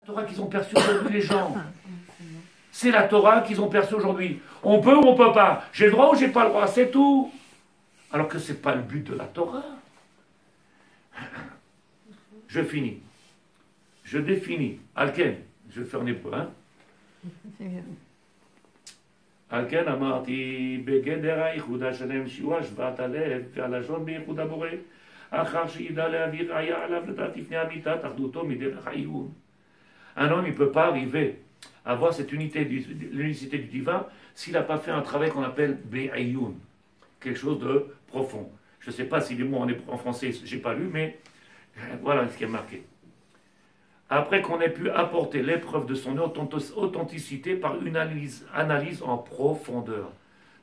La Torah qu'ils ont perçue aujourd'hui les gens. C'est la Torah qu'ils ont perçue aujourd'hui. On peut ou on peut pas. J'ai le droit ou j'ai pas le droit, c'est tout. Alors que c'est pas le but de la Torah. Je finis. Je définis. Alken, je vais faire un hébreu, hein. Alken amarti begeder ha'ichud hashalem shiur hashvat halev ve'alashon beichud haboreh achar she'yida le'avir haya alav ledat lifnei amitat achduto miderech ha'iyun. Un homme, il ne peut pas arriver à avoir cette l'unicité du divin s'il n'a pas fait un travail qu'on appelle be'ayun, quelque chose de profond. Je ne sais pas si les mots en français, je n'ai pas lu, mais voilà ce qui est marqué. Après qu'on ait pu apporter l'épreuve de son authenticité par une analyse en profondeur.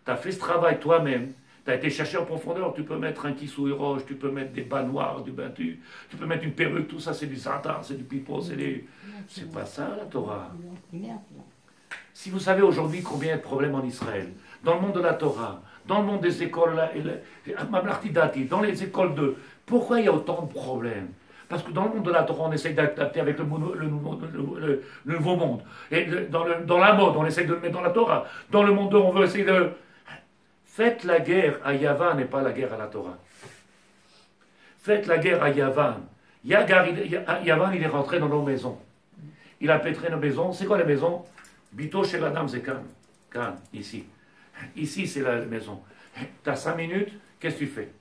Tu as fait ce travail toi-même, tu as été chercher en profondeur, tu peux mettre un kissouille roche, tu peux mettre des bas noirs, du battu, tu peux mettre une perruque, tout ça c'est du satan, c'est du pipeau, c'est pas ça la Torah. Si vous savez aujourd'hui combien il y a de problèmes en Israël, dans le monde de la Torah, dans le monde des écoles, dans les écoles de... Pourquoi il y a autant de problèmes? Parce que dans le monde de la Torah, on essaye d'adapter avec le nouveau monde. Et dans la mode, on essaye de le mettre dans la Torah. Dans le monde, on veut essayer de... Faites la guerre à Yavan et pas la guerre à la Torah. Faites la guerre à Yavan. Yavan, il est rentré dans nos maisons. Il a pétré nos maisons. C'est quoi les maisons? Bito chez la dame, c'est Cannes. Cannes, ici. Ici, c'est la maison. Tu as 5 minutes, qu'est-ce que tu fais?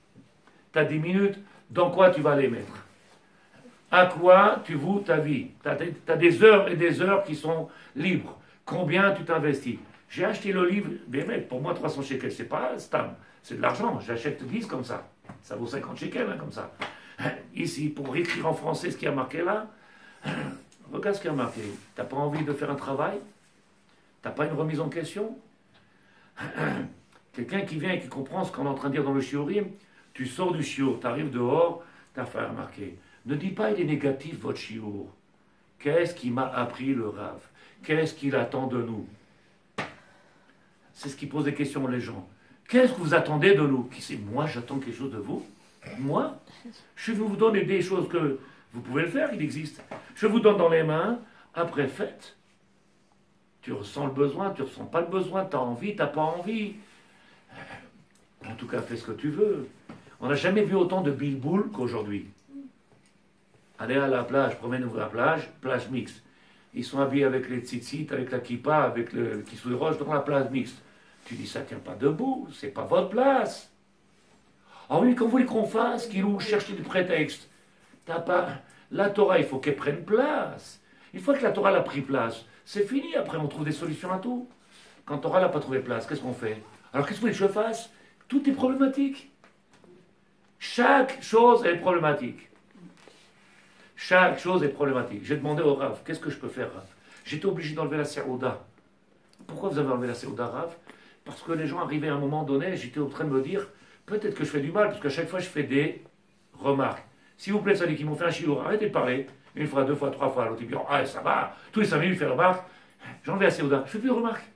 Tu as 10 minutes, dans quoi tu vas les mettre? À quoi tu voues ta vie? Tu as des heures et des heures qui sont libres. Combien tu t'investis? J'ai acheté le livre, mais mec, pour moi 300 shekels, c'est pas stam, c'est de l'argent. J'achète 10 comme ça. Ça vaut 50 shekels, hein, comme ça. Ici, pour écrire en français ce qui a marqué là, regarde ce qui a marqué. T'as pas envie de faire un travail? T'as pas une remise en question? Quelqu'un qui vient et qui comprend ce qu'on est en train de dire dans le shiurim, tu sors du shiur, tu arrives dehors, t'as fait remarquer. Ne dis pas il est négatif votre shiur. Qu'est-ce qui m'a appris le Rav? Qu'est-ce qu'il attend de nous? C'est ce qui pose des questions les gens. Qu'est-ce que vous attendez de nous? Qui c'est? Moi, j'attends quelque chose de vous? Moi? Je vais vous donner des choses que vous pouvez le faire, il existe. Je vous donne dans les mains, après faites. Tu ressens le besoin, tu ne ressens pas le besoin, tu as envie, tu n'as pas envie. En tout cas, fais ce que tu veux. On n'a jamais vu autant de bilboul qu'aujourd'hui. Allez à la plage, promène-vous à la plage mixte. Ils sont habillés avec les tzitzit, avec la kippa, avec le kissouille roche dans la plage mixte. Tu dis, ça ne tient pas debout, c'est pas votre place. Ah oui, quand vous voulez qu'on fasse, qu'ils nous cherchent des prétextes. T'as pas... La Torah, il faut qu'elle prenne place. Une fois que la Torah a pris place, c'est fini, après on trouve des solutions à tout. Quand Torah n'a pas trouvé place, qu'est-ce qu'on fait? Alors qu'est-ce que vous voulez que je fasse? Tout est problématique. Chaque chose est problématique. Chaque chose est problématique. J'ai demandé au Rav, qu'est-ce que je peux faire, Rav? J'étais obligé d'enlever la Seouda. Pourquoi vous avez enlevé la Seouda, Rav? Parce que les gens arrivaient à un moment donné, j'étais en train de me dire, peut-être que je fais du mal, parce qu'à chaque fois je fais des remarques. S'il vous plaît, ça dit qu'ils m'ont fait un chiour, arrêtez de parler. Une fois, 2 fois, 3 fois, l'autre il dit, ah ça va, tous les 5 minutes il fait remarque. J'enlève la Seouda, je fais plus de remarques.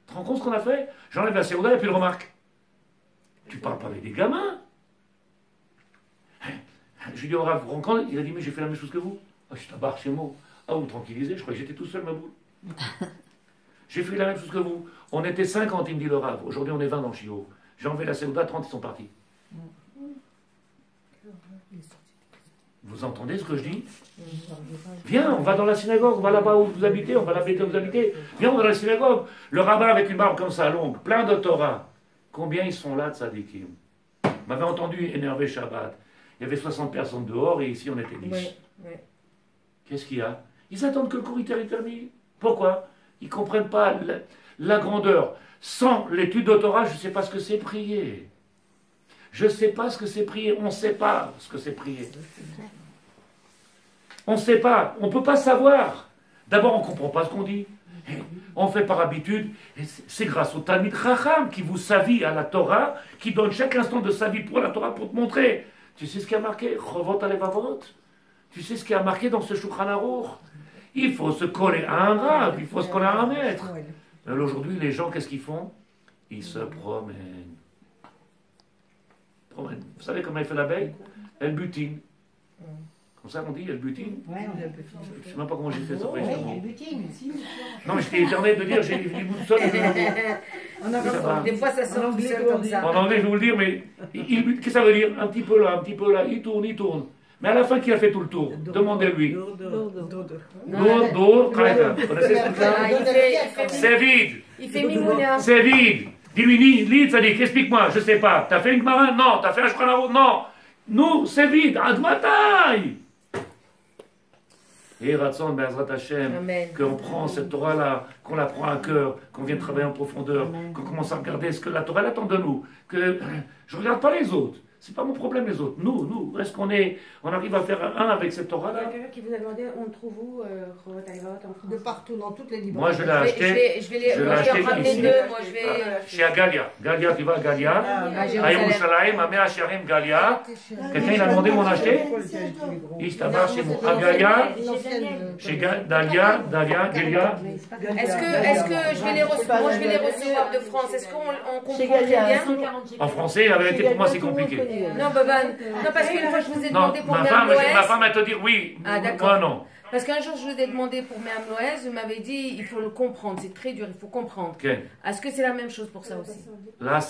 Tu te rends compte ce qu'on a fait? J'enlève la Seouda et puis le remarque. Tu parles pas avec des gamins. Je lui dis au Rav, vous vous rendez compte? Il a dit, mais j'ai fait la même chose que vous. Ah, je tabarre chez moi. Ah, vous me tranquillisez, je croyais que j'étais tout seul, ma boule. J'ai fait la même chose que vous. On était 50, il me dit le Rav. Aujourd'hui, on est 20 dans le chiot. J'ai enlevé la Seouda, 30, ils sont partis. Vous entendez ce que je dis? Viens, on va dans la synagogue, on va là-bas où vous habitez, on va là-bas où vous habitez. Viens, on va dans la synagogue. Le rabbin avec une barbe comme ça, longue, plein de Torah. Combien ils sont là, tzadikim? M'avait entendu énervé Shabbat. Il y avait 60 personnes dehors et ici on était 10. Oui. Qu'est-ce qu'il y a? Ils attendent que le cours est terminé. Pourquoi? Ils ne comprennent pas la grandeur. Sans l'étude de Torah, je ne sais pas ce que c'est prier. Je ne sais pas ce que c'est prier. On ne sait pas ce que c'est prier. On ne sait pas. On ne peut pas savoir. D'abord, on ne comprend pas ce qu'on dit. On fait par habitude. C'est grâce au Talmid Chacham qui vous savit à la Torah, qui donne chaque instant de sa vie pour la Torah pour te montrer. Tu sais ce qui a marqué? Chovot alevavot. Tu sais ce qui a marqué dans ce Shulchan Aruch? Il faut se coller à un rave, il faut se coller à un maître. Mais aujourd'hui, les gens, qu'est-ce qu'ils font? Ils se promènent. Vous savez comment elle fait l'abeille? Elle butine. Comme ça qu'on dit, elle butine. Ouais, Je sais même pas comment j'ai fait ça. ouais, il butine. Non, mais je t'ai éternel de dire, j'ai les bouts de sol. Des fois, ça sort tout seul comme ça. En anglais, je vais vous le dire, mais qu'est-ce que ça veut dire? Un petit peu là, il tourne, il tourne. Mais à la fin, qui a fait tout le tour? Demandez-lui. Lourd, connaissez ce truc-là? C'est vide. Il fait mimouna. C'est vide. Dis-lui, lit, ça dit, explique-moi, je sais pas. T'as fait une marin? Non. T'as fait un shkranaro? Non. Nous, c'est vide. Admataï. Et Ratson, Bezrat Hashem, qu'on prend cette Torah-là, qu'on la prend à cœur, qu'on vienne travailler en profondeur, qu'on commence à regarder ce que la Torah attend de nous. Que je ne regarde pas les autres. C'est pas mon problème, les autres. Nous, est-ce qu'on arrive à faire un avec cette Torah-là? Il y a quelqu'un qui vous a demandé, on le trouve où, Chorot Aïrot, en France? De partout, dans toutes les librairies. Moi, je l'ai acheté. Je vais en ramener deux. Moi, je vais. Chez Agalia. Galia, tu vas à Galia. À Yerushalayim, à Mea Sharim, Galia. Quelqu'un, il a demandé où on achetait? Il tabac chez moi. À Galia. Chez Dalia, Galia. Est-ce que je vais les recevoir? Moi, je vais les recevoir de France. Est-ce qu'on comprend très bien? En français, la vérité, pour moi, c'est compliqué. Non, non, parce qu'une fois, je vous ai demandé pour Mère Loès. Ma femme, elle te dit oui. Ah, d'accord. Moi, non. Parce qu'un jour, je vous ai demandé pour Mère Loès, vous m'avez dit, il faut le comprendre, c'est très dur, il faut comprendre. Okay. Est-ce que c'est la même chose pour ça aussi? Là,